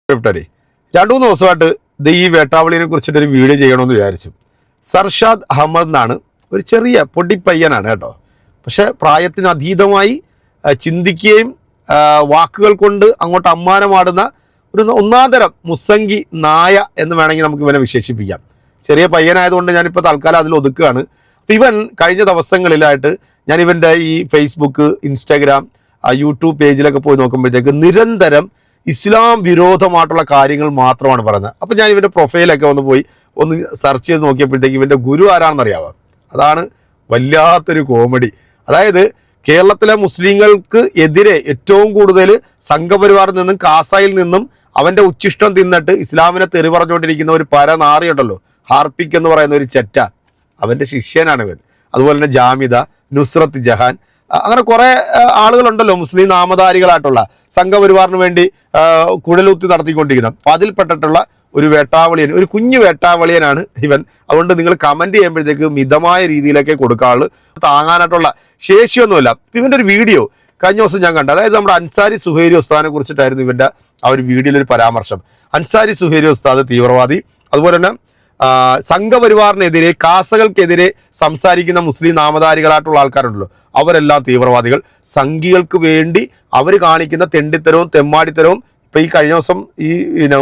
രണ്ടു മൂന്ന് ദിവസമായിട്ട് ഈ വേട്ടാവളിനെ കുറിച്ചിട്ടൊരു വീഡിയോ ചെയ്യണമെന്ന് വിചാരിച്ചു. സർഷാദ് അഹമ്മദ് എന്നാണ്, ഒരു ചെറിയ പൊടിപ്പയ്യനാണ് കേട്ടോ. പക്ഷെ പ്രായത്തിന് അതീതമായി ചിന്തിക്കുകയും വാക്കുകൾ കൊണ്ട് അങ്ങോട്ട് അമ്മാനമാടുന്ന ഒരു ഒന്നാന്തരം മുസംഗി നായ എന്ന് വേണമെങ്കിൽ നമുക്ക് ഇവനെ വിശേഷിപ്പിക്കാം. ചെറിയ പയ്യനായതുകൊണ്ട് ഞാനിപ്പോൾ തൽക്കാലം അതിൽ ഒതുക്കുകയാണ്. അപ്പം ഇവൻ കഴിഞ്ഞ ദിവസങ്ങളിലായിട്ട് ഞാൻ ഇവൻ്റെ ഈ ഫേസ്ബുക്ക്, ഇൻസ്റ്റാഗ്രാം, യൂട്യൂബ് പേജിലൊക്കെ പോയി നോക്കുമ്പോഴത്തേക്ക് നിരന്തരം ഇസ്ലാം വിരോധമായിട്ടുള്ള കാര്യങ്ങൾ മാത്രമാണ് പറയുന്നത്. അപ്പം ഞാൻ ഇവൻ്റെ പ്രൊഫൈലൊക്കെ ഒന്ന് സെർച്ച് ചെയ്ത് നോക്കിയപ്പോഴത്തേക്ക് ഇവൻ്റെ ഗുരു ആരാണെന്നറിയാമോ? അതാണ് വല്ലാത്തൊരു കോമഡി. അതായത് കേരളത്തിലെ മുസ്ലിങ്ങൾക്ക് എതിരെ ഏറ്റവും കൂടുതൽ സംഘപരിവാറിൽ നിന്നും കാസായിൽ നിന്നും അവൻ്റെ ഉച്ചിഷ്ടം തിന്നിട്ട് ഇസ്ലാമിനെ തെറി പറഞ്ഞുകൊണ്ടിരിക്കുന്ന ഒരു പരനാറിയുണ്ടല്ലോ, ഹാർപ്പിക് എന്ന് പറയുന്ന ഒരു ചെറ്റ, അവൻ്റെ ശിഷ്യനാണ് ഇവൻ. അതുപോലെ തന്നെ ജാമിദ, നുസ്രത്ത് ജഹാൻ, അങ്ങനെ കുറേ ആളുകളുണ്ടല്ലോ മുസ്ലിം നാമധാരികളായിട്ടുള്ള സംഘപരിവാറിന് വേണ്ടി കുഴലൂത്തി നടത്തിക്കൊണ്ടിരിക്കുന്ന. അപ്പം അതിൽപ്പെട്ടിട്ടുള്ള ഒരു വേട്ടാവളിയൻ, ഒരു കുഞ്ഞു വേട്ടാവളിയനാണ് ഇവൻ. അതുകൊണ്ട് നിങ്ങൾ കമൻറ്റ് ചെയ്യുമ്പോഴത്തേക്ക് മിതമായ രീതിയിലൊക്കെ കൊടുക്കാറുള്ളൂ, താങ്ങാനായിട്ടുള്ള ശേഷിയൊന്നുമില്ല. ഇപ്പം ഇവൻ്റെ ഒരു വീഡിയോ കഴിഞ്ഞ ദിവസം ഞാൻ കണ്ടു. അതായത് നമ്മുടെ അൻസാരി സുഹൈരി ഉസ്താദിനെ കുറിച്ചിട്ടായിരുന്നു ഇവൻ്റെ ആ ഒരു വീഡിയോയിലൊരു പരാമർശം. അൻസാരി സുഹൈരി ഉസ്താദ് തീവ്രവാദി, അതുപോലെ തന്നെ സംഘപരിവാറിനെതിരെ, കാസകൾക്കെതിരെ സംസാരിക്കുന്ന മുസ്ലിം നാമധാരികളായിട്ടുള്ള ആൾക്കാരുണ്ടല്ലോ, അവരെല്ലാം തീവ്രവാദികൾ. സംഘികൾക്ക് വേണ്ടി അവർ കാണിക്കുന്ന തെണ്ടിത്തരവും തെമ്മാടിത്തരവും ഇപ്പം ഈ കഴിഞ്ഞ ദിവസം ഈ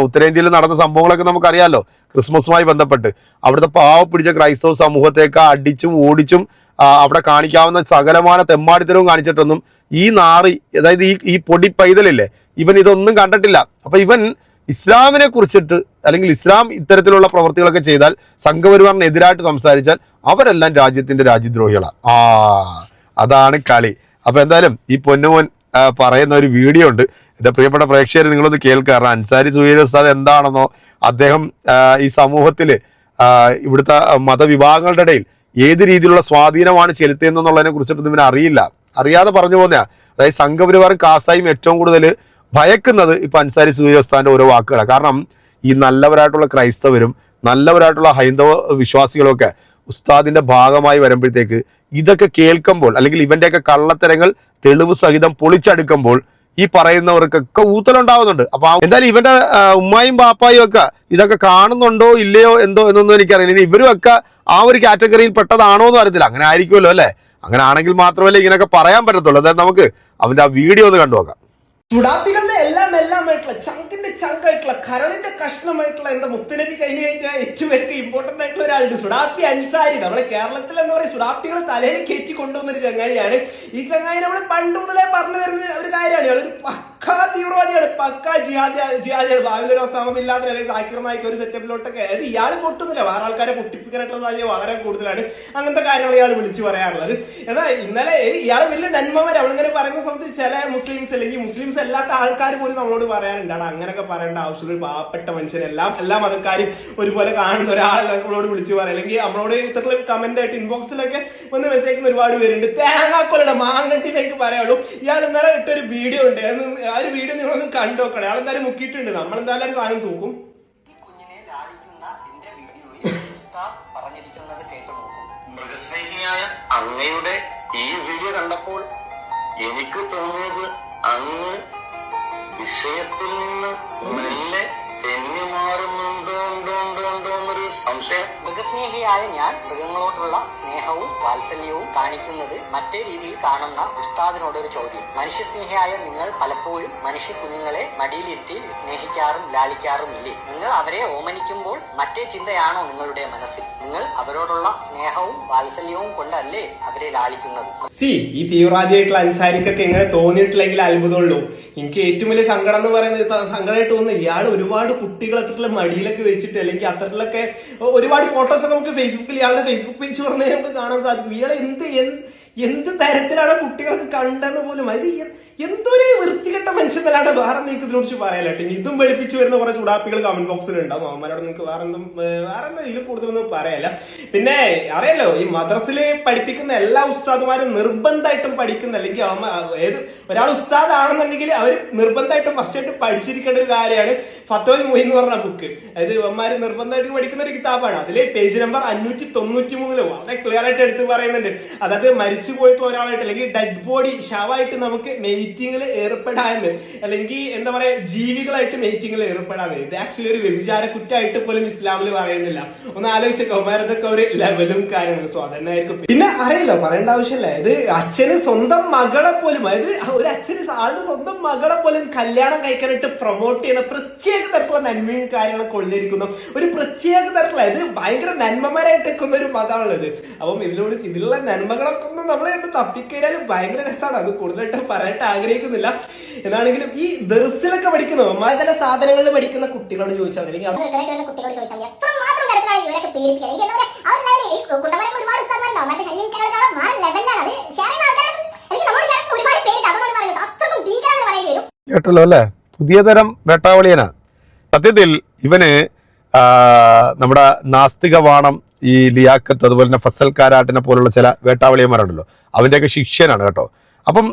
ഉത്തരേന്ത്യയിൽ നടന്ന സംഭവങ്ങളൊക്കെ നമുക്കറിയാമല്ലോ. ക്രിസ്മസുമായി ബന്ധപ്പെട്ട് അവിടുത്തെ പാവപ്പിടിച്ച ക്രൈസ്തവ സമൂഹത്തേക്ക് അടിച്ചും ഓടിച്ചും അവിടെ കാണിക്കാവുന്ന സകലമായ തെമ്മാടിത്തരവും കാണിച്ചിട്ടൊന്നും ഈ നാറി, അതായത് ഈ പൊടി പൈതലില്ലേ, ഇവൻ ഇതൊന്നും കണ്ടിട്ടില്ല. അപ്പം ഇവൻ ഇസ്ലാമിനെ കുറിച്ചിട്ട് അല്ലെങ്കിൽ ഇസ്ലാം ഇത്തരത്തിലുള്ള പ്രവൃത്തികളൊക്കെ ചെയ്താൽ, സംഘപരിവാറിനെതിരായിട്ട് സംസാരിച്ചാൽ അവരെല്ലാം രാജ്യത്തിൻ്റെ രാജ്യദ്രോഹികളാണ്. അതാണ് കളി. അപ്പോൾ എന്തായാലും ഈ പൊന്നുമോൻ പറയുന്ന ഒരു വീഡിയോ ഉണ്ട്, എൻ്റെ പ്രിയപ്പെട്ട പ്രേക്ഷകർ നിങ്ങളൊന്ന് കേൾക്കുക. കാരണം അൻസാരി സുഹൈരി ഉസ്താദ് എന്താണെന്നോ, അദ്ദേഹം ഈ സമൂഹത്തിൽ ഇവിടുത്തെ മതവിഭാഗങ്ങളുടെ ഇടയിൽ ഏത് രീതിയിലുള്ള സ്വാധീനമാണ് ചെലുത്തിയെന്നുള്ളതിനെ കുറിച്ചിട്ടൊന്നും ഇവന് അറിയില്ല, അറിയാതെ പറഞ്ഞു പോകുന്നതാണ്. അതായത് സംഘപരിവാറും കാസായും ഏറ്റവും കൂടുതൽ ഭയക്കുന്നത് ഇപ്പം അൻസാരി സുഹൈരി ഉസ്താദിൻ്റെ ഓരോ വാക്കുകളാണ്. കാരണം ഈ നല്ലവരായിട്ടുള്ള ക്രൈസ്തവരും നല്ലവരായിട്ടുള്ള ഹൈന്ദവ വിശ്വാസികളൊക്കെ ഉസ്താദിൻ്റെ ഭാഗമായി വരുമ്പോഴത്തേക്ക് ഇതൊക്കെ കേൾക്കുമ്പോൾ, അല്ലെങ്കിൽ ഇവൻ്റെയൊക്കെ കള്ളത്തരങ്ങൾ തെളിവ് സഹിതം പൊളിച്ചടുക്കുമ്പോൾ ഈ പറയുന്നവർക്കൊക്കെ ഊത്തലുണ്ടാവുന്നുണ്ട്. അപ്പൊ എന്തായാലും ഇവന്റെ ഉമ്മായും ബാപ്പായും ഒക്കെ ഇതൊക്കെ കാണുന്നുണ്ടോ ഇല്ലയോ എന്നൊന്നും എനിക്കറിയില്ല. ഇനി ഇവരും ഒക്കെ ആ ഒരു കാറ്റഗറിയിൽ പെട്ടതാണോ എന്ന് അറിയത്തില്ല. അങ്ങനെ ആയിരിക്കുമല്ലോ അല്ലേ? അങ്ങനെ ആണെങ്കിൽ മാത്രമല്ലേ ഇങ്ങനെയൊക്കെ പറയാൻ പറ്റത്തുള്ളൂ. അതായത് നമുക്ക് അവന്റെ ആ വീഡിയോ ഒന്ന് കണ്ടു നോക്കാം. ചുടാപ്പികളുടെ എല്ലാമായിട്ടുള്ള ചങ്കിന്റെ ചങ്കായിട്ടുള്ള കരളിന്റെ കഷ്ണമായിട്ടുള്ള എന്താ മുത്തനബി കഴിഞ്ഞ ഏറ്റവും ഇമ്പോർട്ടന്റ് ആയിട്ടുള്ള ഒരാളുണ്ട്, സുഡാപ്പി അൻസാരി. നമ്മുടെ കേരളത്തിൽ എന്താ പറയുക, സുഡാപ്പികൾ തലയിൽ കയറ്റി കൊണ്ടുവന്നൊരു ചങ്ങായിയാണ്. ഈ ചങ്ങായി നമ്മൾ പണ്ട് മുതലേ പറഞ്ഞു വരുന്ന ഒരു കാര്യമാണ്. ഇയാളൊരു പക്കാ തീവ്രവാദിയാണ്, പക്കാ ജിഹാദിയാണ്. ഭാവിയിൽ ഒരു സമമില്ലാത്ത അല്ലെങ്കിൽ സാക്കിർ നായിക്ക് ഒരു സെറ്റപ്പിലോട്ടൊക്കെ, അതായത് ഇയാൾ പൊട്ടുന്നില്ല, വേറെ ആൾക്കാരെ പൊട്ടിപ്പിക്കാനായിട്ടുള്ള സാധ്യത വളരെ കൂടുതലാണ്. അങ്ങനത്തെ കാര്യങ്ങൾ ഇയാൾ വിളിച്ചു പറയാറുള്ളത്. എന്നാൽ ഇന്നലെ ഇയാൾ വലിയ നന്മവർ അവളിങ്ങനെ പറയുന്ന സമയത്ത് ചില മുസ്ലിംസ് അല്ലെങ്കിൽ മുസ്ലിംസ് അല്ലാത്ത ആൾക്കാർ പോലും നമ്മളോട് പറയാറുണ്ട്, അങ്ങനെയൊക്കെ പറയേണ്ട ആവശ്യമുള്ള പാവപ്പെട്ട മനുഷ്യരെല്ലാം എല്ലാ മതക്കാരും ഒരുപോലെ കാണുന്ന ഒരാൾ നമ്മളോട് വിളിച്ചു പറയാം, അല്ലെങ്കിൽ നമ്മളോട് ഇത്തരത്തിലുള്ള കമന്റ് ആയിട്ട് ഇൻബോക്സിലൊക്കെ വന്ന് മെസ്സേജ് ഒരുപാട് പേരുണ്ട്. തേങ്ങാക്കൊലയുടെ മാങ്ങട്ടിലേക്ക് പറയാനുള്ളൂ. ഇയാൾ ഇന്നലെ ഇട്ടൊരു വീഡിയോ ഉണ്ട്, ആ ഒരു വീഡിയോ നിങ്ങളൊന്ന് കണ്ടു നോക്കണം. അയാൾ എന്തായാലും മുക്കിയിട്ടുണ്ട്, നമ്മൾ എന്തായാലും ഒരു സാധനം തൂക്കും. കുഞ്ഞിനെ ലാളിക്കുന്ന എന്റെ വീഡിയോയിൽ ഉസ്താദ് പറഞ്ഞിരിക്കുന്നത് കേട്ടു നോക്കൂ. മൃഗസ്നേഹിയായ അങ്ങയുടെ ഈ വീഡിയോ കണ്ടപ്പോൾ എനിക്ക് തോന്നിയത് അങ്ങ് വിഷയത്തിൽ നിന്ന് മെല്ലെ തെന്നി മാറുന്നുണ്ടോന്നൊരു സംശയം. മൃഗസ്നേഹിയായ ഞാൻ മൃഗങ്ങളോടുള്ള സ്നേഹവും വാത്സല്യവും കാണിക്കുന്നത് മറ്റേ രീതിയിൽ കാണുന്ന ഉസ്താദിനോടൊരു ചോദ്യം. മനുഷ്യസ്നേഹിയായ നിങ്ങൾ പലപ്പോഴും മനുഷ്യ കുഞ്ഞുങ്ങളെ മടിയിലിരുത്തി സ്നേഹിക്കാറും ലാളിക്കാറും ഇല്ലേ? നിങ്ങൾ അവരെ ഓമനിക്കുമ്പോൾ മറ്റേ ചിന്തയാണോ നിങ്ങളുടെ മനസ്സിൽ? നിങ്ങൾ അവരോടുള്ള സ്നേഹവും വാത്സല്യവും കൊണ്ടല്ലേ അവരെ ലാളിക്കുന്നത്? ഈ തീവ്രവാദിയായിട്ടുള്ള അൻസാരിക്കൊക്കെ എങ്ങനെ തോന്നിയിട്ടില്ലെങ്കിൽ അത്ഭുതമുള്ളൂ. എനിക്ക് ഏറ്റവും വലിയ സങ്കടം എന്ന് പറയുന്നത്, സങ്കടമായിട്ട് തോന്നുന്നത്, ഇയാൾ ഒരുപാട് കുട്ടികൾ അത്തരത്തിലുള്ള മടിയിലൊക്കെ വെച്ചിട്ട് അല്ലെങ്കിൽ അത്തരത്തിലൊക്കെ ഒരുപാട് ഫോട്ടോസ് ഒക്കെ നമുക്ക് ഫേസ്ബുക്കിൽ, ഇയാളുടെ ഫേസ്ബുക്ക് പേജ് തുറന്നതിന് നമുക്ക് കാണാൻ സാധിക്കും. ഇയാളെ എന്ത് തരത്തിലാണ് കുട്ടികൾക്ക് കണ്ടെന്ന് പോലും, അത് എന്തൊരു വൃത്തികെട്ട മനുഷ്യനല്ലാണ്ട് വേറെ നിങ്ങൾക്ക് ഇതിനെക്കുറിച്ച് പറയാലോ. ഇതും വെളുപ്പിച്ച് വരുന്ന കുറെ ചുടാപ്പികൾ കമന്റ് ബോക്സിൽ ഉണ്ടാവും. അവന്മാരോട് നിങ്ങൾക്ക് വേറെ എന്താ ഇതിൽ കൂടുതലൊന്നും പറയാല്ല. പിന്നെ അറിയാലോ, ഈ മദ്രസില് പഠിപ്പിക്കുന്ന എല്ലാ ഉസ്താദുമാരും നിർബന്ധമായിട്ടും പഠിക്കുന്ന, അല്ലെങ്കിൽ ഏത് ഒരാൾ ഉസ്താദ് ആണെന്നുണ്ടെങ്കിൽ അവർ നിർബന്ധമായിട്ടും ഫസ്റ്റായിട്ട് പഠിച്ചിരിക്കേണ്ട ഒരു കാര്യമാണ് ഫത്വൽ മുഈൻ എന്ന് പറഞ്ഞ ബുക്ക്. അതായത് അവന്മാര് നിർബന്ധമായിട്ട് പഠിക്കുന്ന ഒരു കിതാബാണ്. അതില് പേജ് നമ്പർ 593 വളരെ ക്ലിയർ ആയിട്ട് എടുത്ത് പറയുന്നുണ്ട്. അതായത് മരിച്ചു പോയിട്ടുള്ള ഒരാളായിട്ട് അല്ലെങ്കിൽ ഡെഡ് ബോഡി ശവമായിട്ട് നമുക്ക് മീറ്റിംഗിൽ ഏർപ്പെടാന്ന്, അല്ലെങ്കിൽ എന്താ പറയാ ജീവികളായിട്ട് മീറ്റിംഗിൽ ഏർപ്പെടാന്ന്, ഇത് ആക്ച്വലി ഒരു വ്യഭിചാര കുറ്റമായിട്ട് പോലും ഇസ്ലാമിൽ പറയുന്നില്ല. ഒന്ന് ആലോചിച്ച കൗമാരത്തൊക്കെ ഒരു ലെവലും കാര്യങ്ങളും. സോ അതന്നെ ആയിരിക്കും. പിന്നെ അറിയില്ല, പറയേണ്ട ആവശ്യമില്ല, ഇത് അച്ഛന് സ്വന്തം മകളെ പോലും, അതായത് ഒരു അച്ഛന് ആളുടെ സ്വന്തം മകളെ പോലും കല്യാണം കഴിക്കാനായിട്ട് പ്രൊമോട്ട് ചെയ്യുന്ന പ്രത്യേക തരത്തിലുള്ള നന്മയും കാര്യങ്ങളൊക്കെ ഉള്ളിരിക്കുന്ന ഒരു പ്രത്യേക തരത്തിലുള്ള, ഇത് ഭയങ്കര നന്മമാരായിട്ട് നിൽക്കുന്ന ഒരു മതമാണുള്ളത്. അപ്പം ഇതിലുള്ള നന്മകളൊക്കെ ഒന്നും നമ്മൾ തപ്പിക്കഴിഞ്ഞാൽ ഭയങ്കര രസമാണ്. അത് കൂടുതലായിട്ട് പറയാനായിട്ട് ആഗ്രഹിക്കുന്നില്ല. എന്നാണെങ്കിലും ഈ ദർസിലൊക്കെ പഠിക്കുന്ന മതന സ്ഥാപനങ്ങളിൽ പഠിക്കുന്ന കുട്ടികളോട് ചോദിച്ചാൽ, അല്ലെങ്കിൽ കുട്ടികളോട് ചോദിച്ചാൽ എത്രമാത്രം തരത്തിലാണ് ഇവരൊക്കെ പേടിപ്പിക്കുക. എനിക്ക് എന്താ പറയുക, കുണ്ടമരം ഒരുപാട് സ്ഥലങ്ങളുണ്ടാവും, മറ്റേ ശല്യം ലെവലിലാണ് അത് ഷെയർ ചെയ്യുന്ന ആൾക്കാരൊക്കെ. എനിക്ക് നമ്മളോട് ഷെയർ ഒരുപാട് പേര് അതുകൊണ്ട് പറയുന്നത് അത്രക്കും ഭീകരമാണെന്ന് പറയേണ്ടി വരും. കേട്ടല്ലോ അല്ലേ, പുതിയ തരം വേട്ടാവളിയനാ സത്യത്തിൽ. ഇവന് നമ്മുടെ നാസ്തികവാണം, ഈ ലിയാക്കത്ത്, അതുപോലെ തന്നെ ഫസൽ കാരാട്ടിനെ പോലുള്ള ചില വേട്ടാവളിയന്മാരുണ്ടല്ലോ, അവൻ്റെയൊക്കെ ശിഷ്യനാണ് കേട്ടോ. അപ്പം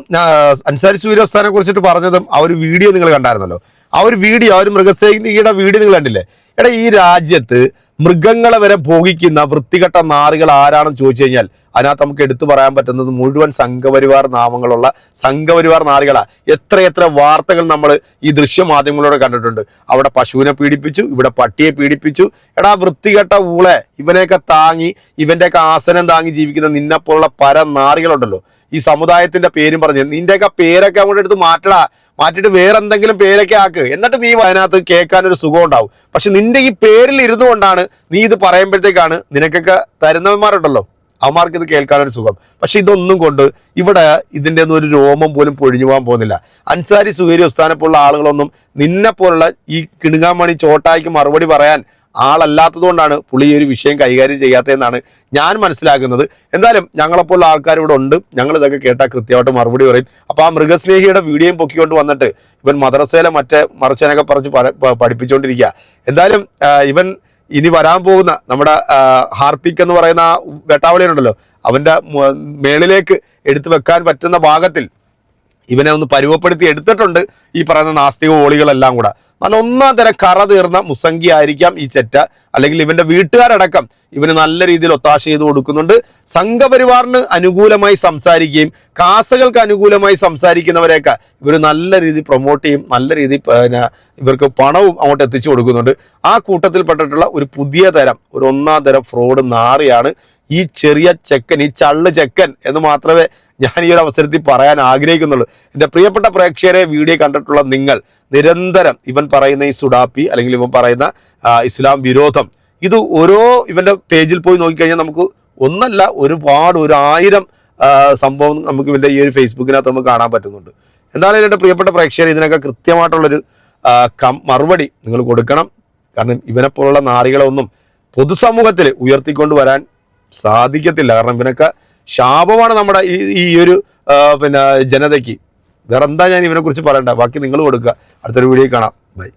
അൻസാരി സൂര്യോസ്ഥാനെ കുറിച്ചിട്ട് പറഞ്ഞതും ആ ഒരു വീഡിയോ നിങ്ങൾ കണ്ടായിരുന്നല്ലോ. ആ ഒരു വീഡിയോ, ആ ഒരു മൃഗസ്നേഹിയുടെ വീഡിയോ നിങ്ങൾ കണ്ടില്ലേ? എടാ, ഈ രാജ്യത്ത് മൃഗങ്ങളെ വരെ ഭോഗിക്കുന്ന വൃത്തികെട്ട നാറികൾ ആരാണെന്ന് ചോദിച്ചു കഴിഞ്ഞാൽ അതിനകത്ത് നമുക്ക് എടുത്തു പറയാൻ പറ്റുന്നത് മുഴുവൻ സംഘപരിവാർ നാമങ്ങളുള്ള സംഘപരിവാർ നാറികളാ. എത്രയെത്ര വാർത്തകൾ നമ്മൾ ഈ ദൃശ്യമാധ്യമങ്ങളോട് കണ്ടിട്ടുണ്ട്. അവിടെ പശുവിനെ പീഡിപ്പിച്ചു, ഇവിടെ പട്ടിയെ പീഡിപ്പിച്ചു. എടാ വൃത്തികെട്ട ഊളെ, ഇവനെയൊക്കെ താങ്ങി ഇവന്റെയൊക്കെ ആസനം താങ്ങി ജീവിക്കുന്ന നിന്നെപ്പോലുള്ള പര നാറികളുണ്ടല്ലോ, ഈ സമുദായത്തിന്റെ പേരും പറഞ്ഞ് നിന്റെയൊക്കെ പേരൊക്കെ അങ്ങോട്ട് എടുത്ത് മാറ്റിയിട്ട് വേറെ എന്തെങ്കിലും പേരൊക്കെ ആക്ക്. എന്നിട്ട് നീ അതിനകത്ത് കേൾക്കാനൊരു സുഖം ഉണ്ടാവും. പക്ഷെ നിന്റെ ഈ പേരിൽ ഇരുന്നു കൊണ്ടാണ് നീ ഇത് പറയുമ്പോഴത്തേക്കാണ് നിനക്കൊക്കെ തരുന്നവന്മാരുണ്ടല്ലോ, അവന്മാർക്ക് ഇത് കേൾക്കാനൊരു സുഖം. പക്ഷെ ഇതൊന്നും കൊണ്ട് ഇവിടെ ഇതിൻ്റെ ഒന്നും ഒരു രോമം പോലും പൊഴിഞ്ഞു പോകാൻ പോകുന്നില്ല. അൻസാരി സുഹേരി ഉസ്താനെ പോലുള്ള ആളുകളൊന്നും നിന്നെ പോലുള്ള ഈ കിണുങ്ങാമണി ചോട്ടായിക്ക് മറുപടി പറയാൻ ആളല്ലാത്തത് കൊണ്ടാണ് പുള്ളി ഈ ഒരു വിഷയം കൈകാര്യം ചെയ്യാത്തതെന്നാണ് ഞാൻ മനസ്സിലാക്കുന്നത്. എന്തായാലും ഞങ്ങളെപ്പോലുള്ള ആൾക്കാർ ഇവിടെ ഉണ്ട്, ഞങ്ങൾ ഇതൊക്കെ കേട്ടാൽ കൃത്യമായിട്ട് മറുപടി പറയും. അപ്പോൾ ആ മൃഗസ്നേഹിയുടെ വീഡിയോയും പൊക്കിക്കൊണ്ട് വന്നിട്ട് ഇവൻ മദ്രസയിലെ മറ്റേ മറിച്ചനൊക്കെ പഠിപ്പിച്ചുകൊണ്ടിരിക്കുക. എന്തായാലും ഇവൻ ഇനി വരാൻ പോകുന്ന നമ്മുടെ ഹാർപ്പിക് എന്ന് പറയുന്ന ആ വേട്ടാവളിയനുണ്ടല്ലോ, അവൻ്റെ മേളിലേക്ക് എടുത്തു വെക്കാൻ പറ്റുന്ന ഭാഗത്തിൽ ഇവനെ ഒന്ന് പരുവപ്പെടുത്തി എടുത്തിട്ടുണ്ട് ഈ പറയുന്ന നാസ്തിക ഓളികളെല്ലാം കൂടെ. നല്ല ഒന്നാം തരം കറ തീർന്ന മുസംഗി ആയിരിക്കാം ഈ ചെറ്റ, അല്ലെങ്കിൽ ഇവന്റെ വീട്ടുകാരടക്കം ഇവന് നല്ല രീതിയിൽ ഒത്താശ ചെയ്ത് കൊടുക്കുന്നുണ്ട്. സംഘപരിവാറിന് അനുകൂലമായി സംസാരിക്കുകയും കാസകൾക്ക് അനുകൂലമായി സംസാരിക്കുന്നവരെയൊക്കെ ഇവർ നല്ല രീതിയിൽ പ്രൊമോട്ട് ചെയ്യും, നല്ല രീതിയിൽ ഇവർക്ക് പണവും അങ്ങോട്ട് എത്തിച്ചു കൊടുക്കുന്നുണ്ട്. ആ കൂട്ടത്തിൽപ്പെട്ടിട്ടുള്ള ഒരു പുതിയ തരം, ഒരു ഒന്നാം തരം ഫ്രോഡ് നാറിയാണ് ഈ ചെറിയ ചെക്കൻ, ഈ ചള്ള് ചെക്കൻ എന്ന് മാത്രമേ ഞാൻ ഈ ഒരു അവസരത്തിൽ പറയാൻ ആഗ്രഹിക്കുന്നുള്ളൂ. എൻ്റെ പ്രിയപ്പെട്ട പ്രേക്ഷകരെ, വീഡിയോ കണ്ടിട്ടുള്ള നിങ്ങൾ നിരന്തരം ഇവൻ പറയുന്ന ഈ സുഡാപ്പി അല്ലെങ്കിൽ ഇവൻ പറയുന്ന ഇസ്ലാം വിരോധം, ഇത് ഓരോ ഇവൻ്റെ പേജിൽ പോയി നോക്കിക്കഴിഞ്ഞാൽ നമുക്ക് ഒന്നല്ല ഒരുപാട് 1000 സംഭവം നമുക്ക് ഇവൻ്റെ ഈ ഒരു ഫേസ്ബുക്കിനകത്ത് നമുക്ക് കാണാൻ പറ്റുന്നുണ്ട്. എന്തായാലും എൻ്റെ പ്രിയപ്പെട്ട പ്രേക്ഷകർ, ഇതിനൊക്കെ കൃത്യമായിട്ടുള്ളൊരു മറുപടി നിങ്ങൾ കൊടുക്കണം. കാരണം ഇവനെപ്പോലുള്ള നാറികളെ ഒന്നും പൊതുസമൂഹത്തിൽ ഉയർത്തിക്കൊണ്ട് വരാൻ സാധിക്കത്തില്ല. കാരണം ഇവനൊക്കെ ശാപമാണ് നമ്മുടെ ഈ ഒരു ജനതയ്ക്ക്. വേറെ എന്താ ഞാൻ ഇവനെക്കുറിച്ച് പറയണ്ട, ബാക്കി നിങ്ങൾ കൊടുക്കുക. അടുത്തൊരു വീഡിയോ കാണാം. ബൈ.